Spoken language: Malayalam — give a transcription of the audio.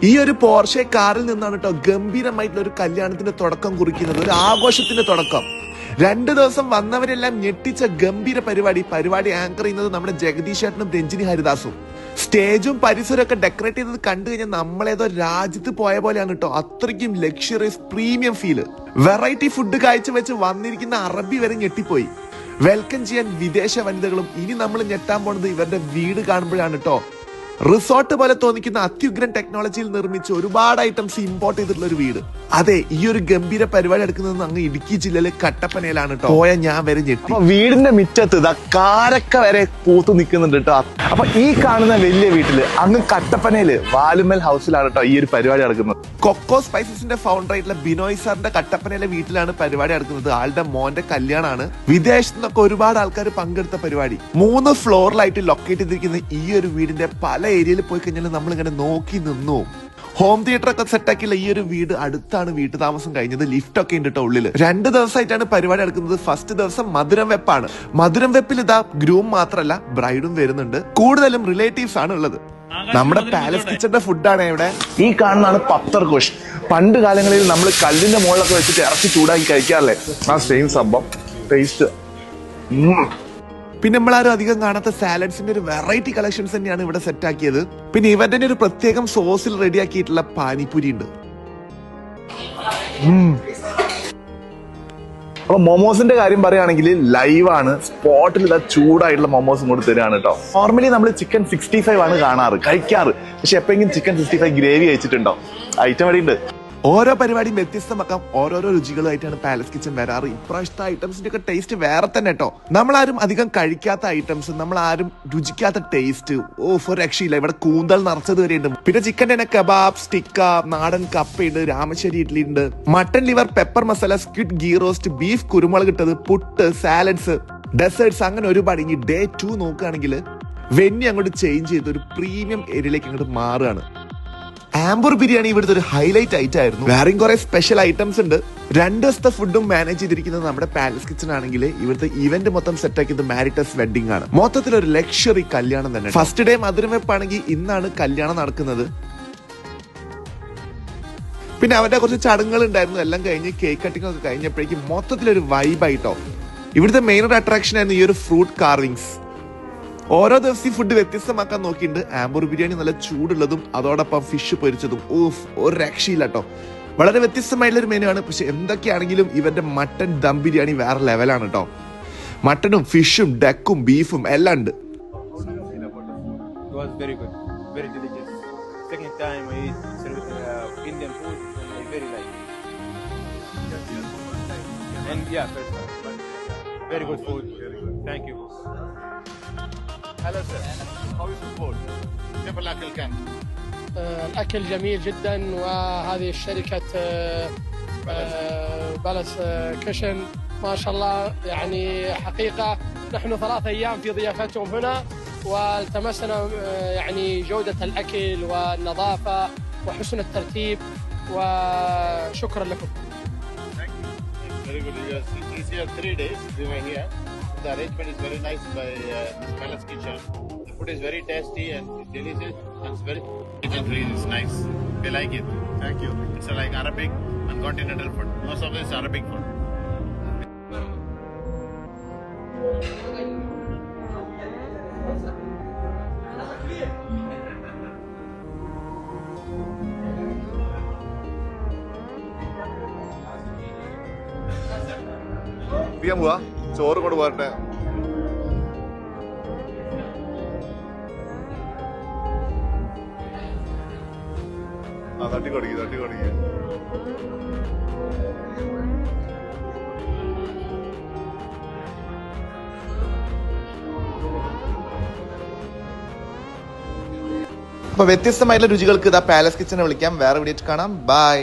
ഈ ഒരു പോർഷെ കാറിൽ നിന്നാണ് കേട്ടോ ഗംഭീരമായിട്ടുള്ള ഒരു കല്യാണത്തിന്റെ തുടക്കം കുറിക്കുന്നത്, ഒരു ആഘോഷത്തിന്റെ തുടക്കം. 2 ദിവസം വന്നവരെല്ലാം ഞെട്ടിച്ച ഗംഭീര പരിപാടി ആങ്കർ ചെയ്യുന്നത് നമ്മുടെ ജഗദീഷ് ചേട്ടനും രഞ്ജിനി ഹരിദാസും. സ്റ്റേജും പരിസരവും ഒക്കെ ഡെക്കറേറ്റ് ചെയ്തത് കണ്ടു കഴിഞ്ഞാൽ നമ്മളേതോ രാജ്യത്ത് പോയ പോലെയാണ് കേട്ടോ. അത്രയ്ക്കും luxurious premium feel. Variety food കാഴ്ചവെച്ച് വന്നിരിക്കുന്ന അറബി വരെ ഞെട്ടിപ്പോയി. വെൽക്കം ചെയ്യാൻ വിദേശ വനിതകളും. ഇനി നമ്മൾ ഞെട്ടാൻ പോണത് ഇവരുടെ വീട് കാണുമ്പോഴാണ് കേട്ടോ. റിസോർട്ട് പോലെ തോന്നിക്കുന്ന അത്യുഗ്രൻ ടെക്നോളജിയിൽ നിർമ്മിച്ച ഒരുപാട് ഐറ്റംസ് ഇമ്പോർട്ട് ചെയ്തിട്ടുള്ള ഒരു വീട്. അതെ, ഈ ഒരു ഗംഭീര പരിപാടി എടുക്കുന്നത് അങ്ങ് ഇടുക്കി ജില്ലയിലെ കട്ടപ്പനയിലാണ് കേട്ടോ. പോയ ഞാൻ വരെ ഞെട്ടി. വീടിന്റെ മുറ്റത്ത് കാരക്ക വരെ പൂത്തു നിൽക്കുന്നുണ്ട് കേട്ടോ. അപ്പൊ ഈ കാണുന്ന വലിയ വീട്ടില് അങ്ങ് കട്ടപ്പനയില് വാലുമൽ ഹൗസിലാണ് കേട്ടോ ഈ ഒരു പരിപാടി നടക്കുന്നത്. കൊക്കോ സ്പൈസസിന്റെ ഫൗണ്ടർ ആയിട്ടുള്ള ബിനോയ് സാറിന്റെ കട്ടപ്പനയിലെ വീട്ടിലാണ് പരിപാടി നടക്കുന്നത്. ആളുടെ മോന്റെ കല്യാണമാണ്. വിദേശത്തു നിന്നൊക്കെ ഒരുപാട് ആൾക്കാർ പങ്കെടുത്ത പരിപാടി. 3 ഫ്ലോറിലായിട്ട് ലൊക്കേറ്റ് ചെയ്തിരിക്കുന്ന ഈ ഒരു വീടിന്റെ പല ഏരിയയിൽ പോയി കഴിഞ്ഞാൽ നമ്മൾ ഇങ്ങനെ നോക്കി നിന്നു. ഹോം തിയേറ്റർ ഒക്കെ സെറ്റാക്കിയുള്ള ഈ ഒരു വീട് അടുത്താണ് വീട്ടു താമസം കഴിഞ്ഞത്. ലിഫ്റ്റ് ഒക്കെ ഉണ്ട് കേട്ടോ ഉള്ളില്. 2 ദിവസമായിട്ടാണ് പരിപാടി നടക്കുന്നത്. ഫസ്റ്റ് ദിവസം മധുരം വെപ്പാണ്. മധുരം വെപ്പിൽ ഇതാ ഗ്രൂം മാത്രല്ല ബ്രൈഡും വരുന്നുണ്ട്. കൂടുതലും റിലേറ്റീവ്സ് ആണ് ഉള്ളത്. നമ്മുടെ പാലസ് കിച്ചന്റെ ഫുഡാണ് ഇവിടെ. ഈ കാണുന്നതാണ് പത്തർകോഷ്. പണ്ട് കാലങ്ങളിൽ നമ്മൾ കല്ലിന്റെ മുകളിലൊക്കെ വെച്ചിട്ട് ഇറച്ചി ചൂടാക്കി കഴിക്കാറില്ലേ, ആ സെയിം സംഭവം ടേസ്റ്റ്. പിന്നെ നമ്മളാരും അധികം കാണാത്ത സാലഡ്സിന്റെ ഒരു വെറൈറ്റി കളക്ഷൻസ് തന്നെയാണ് ഇവിടെ സെറ്റ് ആക്കിയത്. പിന്നെ ഇവരുടെ ഒരു പ്രത്യേകം സോസിൽ റെഡിയാക്കിയിട്ടുള്ള പാനിപൂരി ഉണ്ട്. അപ്പൊ മൊമോസിന്റെ കാര്യം പറയുകയാണെങ്കിൽ ലൈവാണ്. സ്പോട്ടിൽ ഇതാ ചൂടായിട്ടുള്ള മൊമോസും കൂടി തരാണ് കേട്ടോ. നോർമലി നമ്മൾ ചിക്കൻ 65 ആണ് കഴിക്കാറ്. പക്ഷെ എപ്പോഴെങ്കിലും ചിക്കൻ 65 ഗ്രേവി കഴിച്ചിട്ടുണ്ടോ? ഐറ്റം ഇവിടെ ഉണ്ട്. ഓരോ പരിപാടിയും വ്യത്യസ്തമാക്കാം. ഓരോരോ രുചികളായിട്ടാണ് പാലസ് കിച്ചൻ വരാറ്. ഇപ്രാവശ്യത്തെ ഐറ്റംസിന്റെ ഒക്കെ ടേസ്റ്റ് വേറെ തന്നെ കേട്ടോ. നമ്മളാരും അധികം കഴിക്കാത്ത ഐറ്റംസ്, നമ്മളാരും രുചിക്കാത്ത ടേസ്റ്റ്. ഒരു രക്ഷയില്ല. ഇവിടെ കൂന്തൽ നിറച്ചത് വരെ ഉണ്ട്. പിന്നെ ചിക്കൻ്റെ തന്നെ കബാബ്, സ്റ്റിക്ക, നാടൻ കപ്പയുണ്ട്, രാമശ്ശേരി ഇഡ്ഡലി ഉണ്ട്, mutton liver, pepper masala, squid ghee roast, beef കുരുമുളക് ഇട്ടത്, പുട്ട്, സാലഡ്സ്, ഡെസേർട്സ്, അങ്ങനെ ഒരുപാട്. ഇനി ഡേ 2 നോക്കുകയാണെങ്കിൽ വെന്യൂ അങ്ങോട്ട് ചേഞ്ച് ചെയ്ത് ഒരു പ്രീമിയം ഏരിയയിലേക്ക് അങ്ങോട്ട് മാറുകയാണ്. ആംബൂർ ബിരിയാണി ഇവിടുത്തെ ഒരു ഹൈലൈറ്റ് ഐറ്റം ആയിരുന്നു. വേറെയും കുറെ സ്പെഷ്യൽ ഐറ്റംസ് ഉണ്ട്. 2 ദിവസത്തെ ഫുഡും മാനേജ് ചെയ്തിരിക്കുന്നത് നമ്മുടെ പാലസ് കിച്ചൺ ആണെങ്കിൽ ഇവിടുത്തെ ഇവന്റ് മൊത്തം സെറ്റ് ആക്കിയത് മാരിറ്റസ് വെഡിങ് ആണ്. മൊത്തത്തിൽ ഒരു ലക്ഷറി കല്യാണം തന്നെ. ഫസ്റ്റ് ഡേ മധുരം വെപ്പാണെങ്കിൽ ഇന്നാണ് കല്യാണം നടക്കുന്നത്. പിന്നെ അവരുടെ കുറച്ച് ചടങ്ങുകൾ ഉണ്ടായിരുന്നു. എല്ലാം കഴിഞ്ഞ് കേക്ക് കട്ടിംഗ് ഒക്കെ കഴിഞ്ഞപ്പോഴേക്കും മൊത്തത്തിലൊരു വൈബായിട്ടോ. ഇവിടുത്തെ മെയിൻ ഒരു അട്രാക്ഷൻ ആയിരുന്നു ഈ ഒരു ഫ്രൂട്ട് കാർവിങ്സ്. ഓരോ ദിവസം ഫുഡ് വ്യത്യസ്തമാക്കാൻ നോക്കിയിട്ടുണ്ട്. ആംബൂർ ബിരിയാണി നല്ല ചൂടുള്ളതും അതോടൊപ്പം ഫിഷ് പൊരിച്ചതും. ഒരു രക്ഷയില്ല കേട്ടോ. വളരെ വ്യത്യസ്തമായിട്ടുള്ള ഒരു മെനു ആണ്. പക്ഷെ എന്തൊക്കെയാണെങ്കിലും ഇവന്റെ മട്ടൻ ദം ബിരിയാണി വേറെ ലെവലാണ് കേട്ടോ. മട്ടനും ഫിഷും ഡക്കും ബീഫും എല്ലാം ഉണ്ട്. هلا سر. How is the food? كيف الأكل كان؟ الأكل جميل جدا. وهذه الشركة بلس كشن ما شاء الله، يعني حقيقة نحن 3 أيام في ضيافتهم هنا والتمسنا يعني جودة الأكل والنظافة وحسن الترتيب، وشكرا لكم. Very good. He's here 3 days. We were here. The arrangement is very nice by Palace Kitchen. The food is very tasty and delicious, and it's very really is nice. We like it. Thank you. It's like Arabic and continental food. Most of this is Arabic food. പോവാ ചോറ് കൊണ്ട് പോരട്ടെ. തട്ടി കൊടുക്കുക. അപ്പൊ വ്യത്യസ്തമായിട്ടുള്ള രുചികൾക്ക് ഇതാ പാലസ് കിച്ചനെ വിളിക്കാം. വേറെ വീഡിയോ കാണാം. ബൈ.